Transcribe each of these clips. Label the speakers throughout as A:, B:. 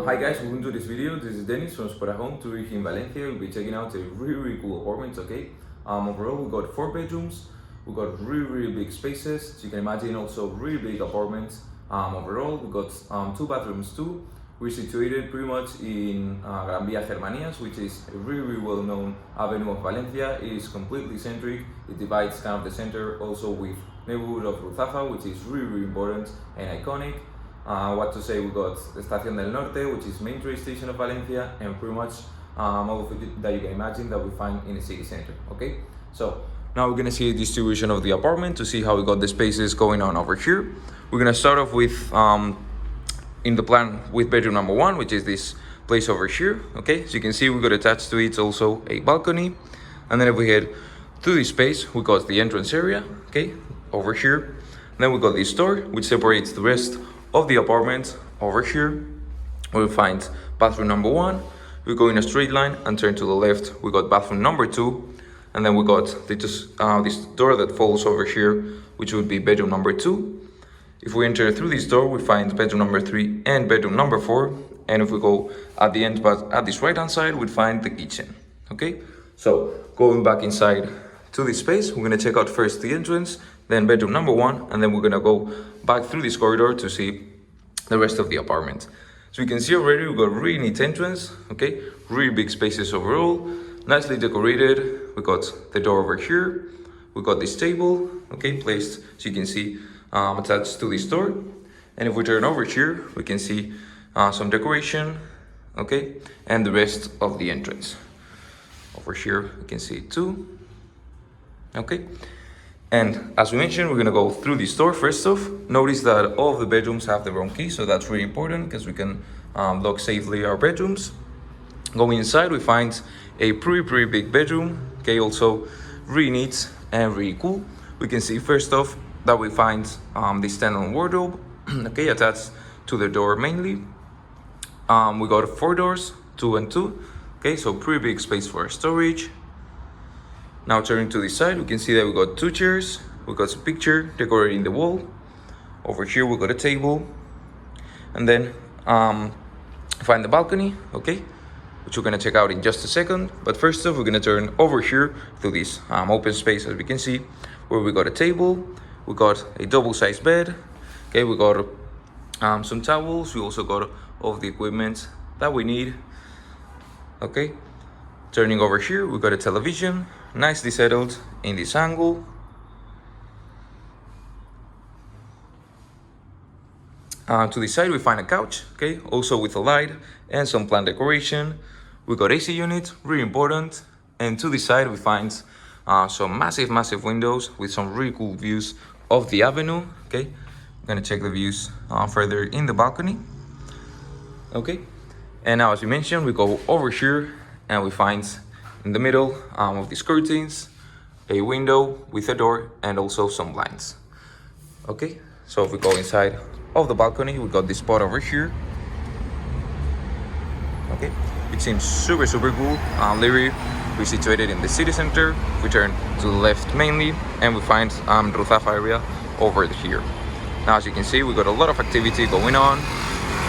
A: Hi guys, welcome to this video. This is Dennis from Spotahome to here in Valencia. We'll be checking out a really cool apartments, okay? Overall, we got 4 bedrooms. We got really big spaces. So you can imagine also really big apartments. Overall, we got 2 bathrooms too. We're situated pretty much in Gran Via Germanías, which is a really well-known avenue of Valencia. It is completely centric. It divides kind of the center also with neighborhood of Ruzafa, which is really important and iconic. What to say, we got Estación del Norte, which is main train station of Valencia, and pretty much all of it that you can imagine that we find in the city center, okay? So now we're gonna see a distribution of the apartment to see how we got the spaces going on over here. We're gonna start off with, in the plan, with bedroom number 1, which is this place over here, okay? So you can see we got attached to it also a balcony. And then if we head to this space, we got the entrance area, okay, over here. And then we got this door, which separates the rest of the apartment. Over here we'll find bathroom number 1. We go in a straight line and turn to the left, we got bathroom number 2, and then we got this door that follows over here, which would be bedroom number 2. If we enter through this door, we find bedroom number 3 and bedroom number 4, and if we go at the end, but at this right hand side, we'd find the kitchen, okay? So going back inside to this space, we're gonna check out first the entrance, then bedroom number 1, and then we're gonna go back through this corridor to see the rest of the apartment. So you can see already we got really neat entrance, okay? Really big spaces overall, nicely decorated. We got the door over here. We got this table, okay, placed, so you can see attached to this door. And if we turn over here, we can see some decoration, okay? And the rest of the entrance. Over here, we can see it too. Okay, and as we mentioned, we're gonna go through this door first off. Notice that all of the bedrooms have their own key, so that's really important because we can lock safely our bedrooms. Going inside, we find a pretty big bedroom, okay, also really neat and really cool. We can see first off that we find this standalone wardrobe, okay, attached to the door mainly. We got 4 doors, 2 and 2, okay, so pretty big space for storage. Now turning to this side, we can see that we got 2 chairs, we got some picture decorating the wall. Over here we got a table, and then find the balcony, okay, which we're gonna check out in just a second. But first off, we're gonna turn over here to this open space, as we can see, where we got a table, we got a double-sized bed, okay, we got some towels, we also got all of the equipment that we need, okay. Turning over here, we got a television, nicely settled in this angle. To the side, we find a couch, okay, also with a light and some plant decoration. We got AC unit, really important. And to the side, we find some massive windows with some really cool views of the avenue, okay. I'm gonna check the views further in the balcony, okay. And now, as we mentioned, we go over here and we find in the middle of these curtains a window with a door and also some blinds, okay. So if we go inside of the balcony, we got this spot over here, okay. It seems super cool. Literally, we're situated in the city center. We turn to the left mainly and we find Ruzafa area over here. Now, as you can see, we got a lot of activity going on.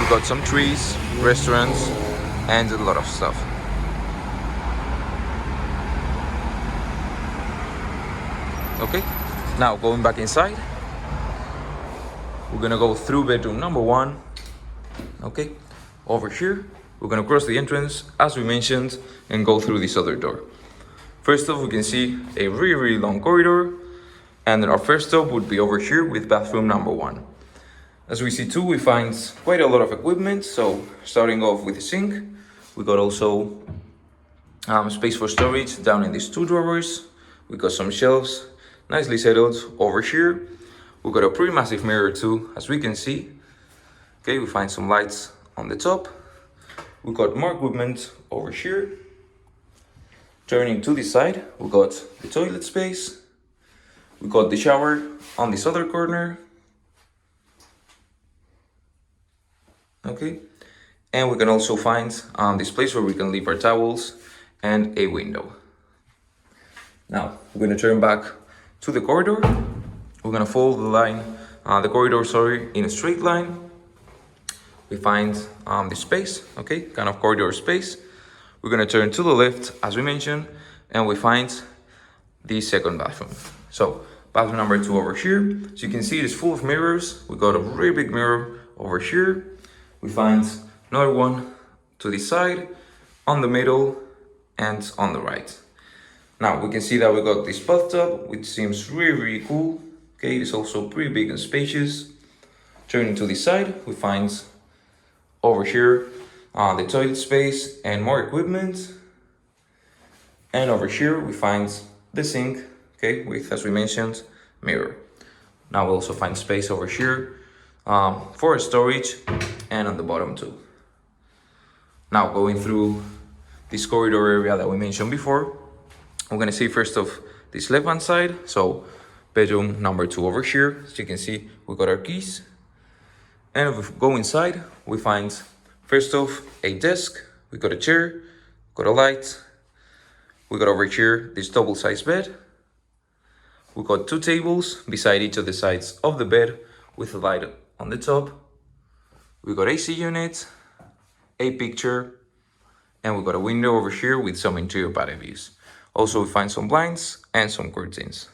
A: We got some trees, restaurants, and a lot of stuff. Okay, now going back inside, we're gonna go through bedroom number 1, okay. Over here, we're gonna cross the entrance, as we mentioned, and go through this other door. First off, we can see a really long corridor, and then our first stop would be over here with bathroom number 1. As we see too, we find quite a lot of equipment. So starting off with the sink, we got also space for storage down in these 2 drawers. We got some shelves nicely settled over here. We got a pretty massive mirror too, as we can see, okay. We find some lights on the top. We got more equipment over here. Turning to this side, we got the toilet space. We got the shower on this other corner, okay. And we can also find this place where we can leave our towels and a window. Now we're gonna turn back to the corridor. We're gonna follow the corridor, in a straight line. we find the space, okay, kind of corridor space. We're gonna turn to the left, as we mentioned, and we find the second bathroom. So bathroom number 2 over here. So you can see it's full of mirrors. We got a really big mirror over here. We find another one to the side, on the middle, and on the right. Now we can see that we got this bathtub, which seems really cool. Okay, it's also pretty big and spacious. Turning to the side, we find over here the toilet space and more equipment. And over here we find the sink, okay, with, as we mentioned, mirror. Now we also find space over here for storage, and on the bottom too. Now going through this corridor area that we mentioned before, we're gonna see first of this left hand side. So bedroom number 2 over here. As you can see, we got our keys. And if we go inside, we find first off a desk, we got a chair, got a light, we got over here this double-sized bed. We got 2 tables beside each of the sides of the bed with a light on the top. We got AC unit, a picture, and we got a window over here with some interior patio views. Also, we find some blinds and some curtains.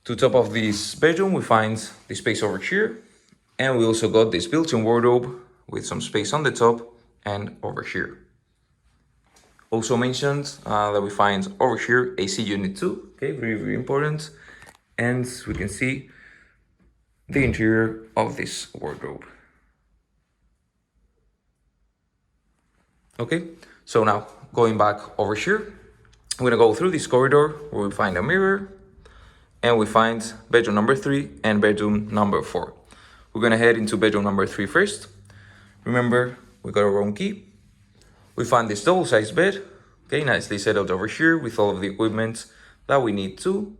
A: To top of this bedroom, we find the space over here, and we also got this built-in wardrobe with some space on the top and over here. Also mentioned that we find over here AC unit 2, okay, very important, and we can see the interior of this wardrobe. Okay, so now going back over here, I'm gonna go through this corridor where we find a mirror, and we find bedroom number 3 and bedroom number 4. We're gonna head into bedroom number 3 first. Remember, we got our own key. We find this double-sized bed, okay, nicely set out over here with all of the equipment that we need to.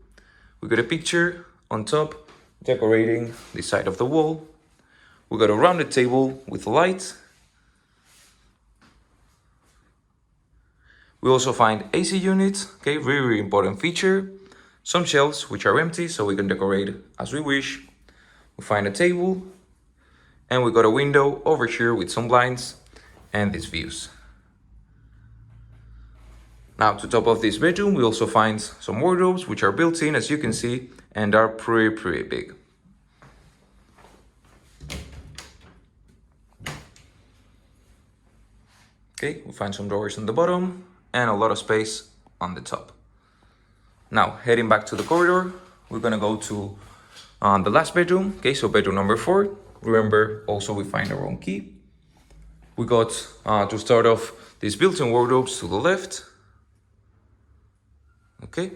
A: We got a picture on top decorating the side of the wall. We got a rounded table with light. We also find AC units, okay, very important feature. Some shelves which are empty, so we can decorate as we wish. We find a table, and we got a window over here with some blinds and these views. Now to top of this bedroom, we also find some wardrobes which are built in, as you can see, and are pretty big. Okay, we find some drawers on the bottom and a lot of space on the top. Now, heading back to the corridor, we're gonna go to the last bedroom. Okay, so bedroom number 4. Remember, also we find our own key. We got, to start off, these built-in wardrobes to the left. Okay.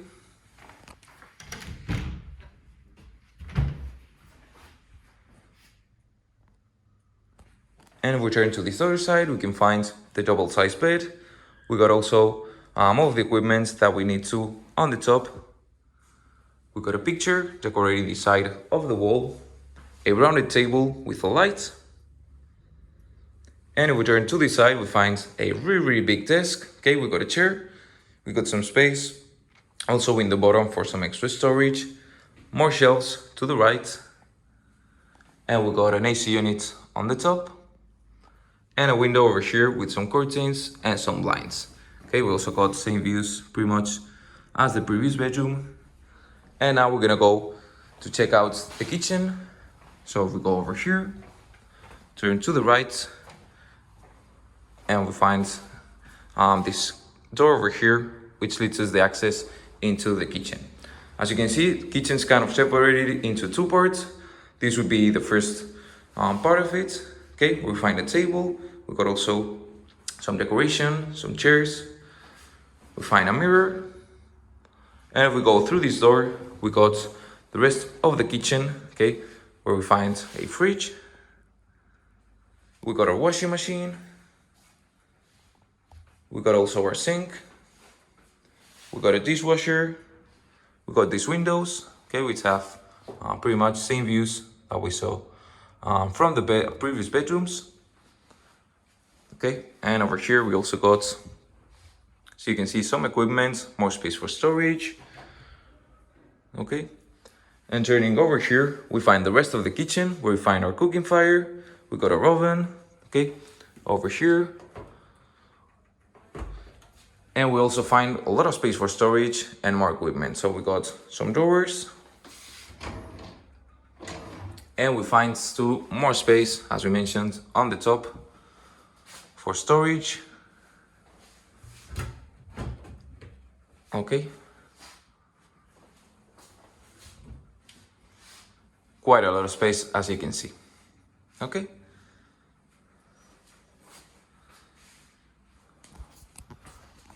A: And if we turn to this other side, we can find the double-sized bed. We got also all of the equipment that we need to on the top. We got a picture decorating the side of the wall, a rounded table with a light. And if we turn to this side, we find a really big desk. Okay, we got a chair, we got some space, also in the bottom for some extra storage, more shelves to the right, and we got an AC unit on the top, and a window over here with some curtains and some blinds. Okay, we also got the same views pretty much as the previous bedroom. And now we're gonna go to check out the kitchen. So if we go over here, turn to the right, and we find this door over here, which leads us the access into the kitchen. As you can see, the kitchen's kind of separated into 2 parts. This would be the first part of it. Okay, we find a table. We got also some decoration, some chairs. We find a mirror. And if we go through this door, we got the rest of the kitchen, okay, where we find a fridge. We got our washing machine. We got also our sink. We got a dishwasher. We got these windows, okay, which have pretty much same views that we saw from the previous bedrooms. Okay, and over here we also got, so you can see, some equipment, more space for storage. Okay, And turning over here, we find the rest of the kitchen, where we find our cooking fire. We got our oven, okay, over here. And we also find a lot of space for storage and more equipment. So we got some drawers. And we find still more space, as we mentioned, on the top for storage. Okay. Quite a lot of space, as you can see. Okay.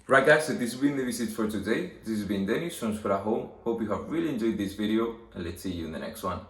A: Right guys, so this has been the visit for today. This has been Dennis from Spotahome. Hope you have really enjoyed this video, and let's see you in the next one.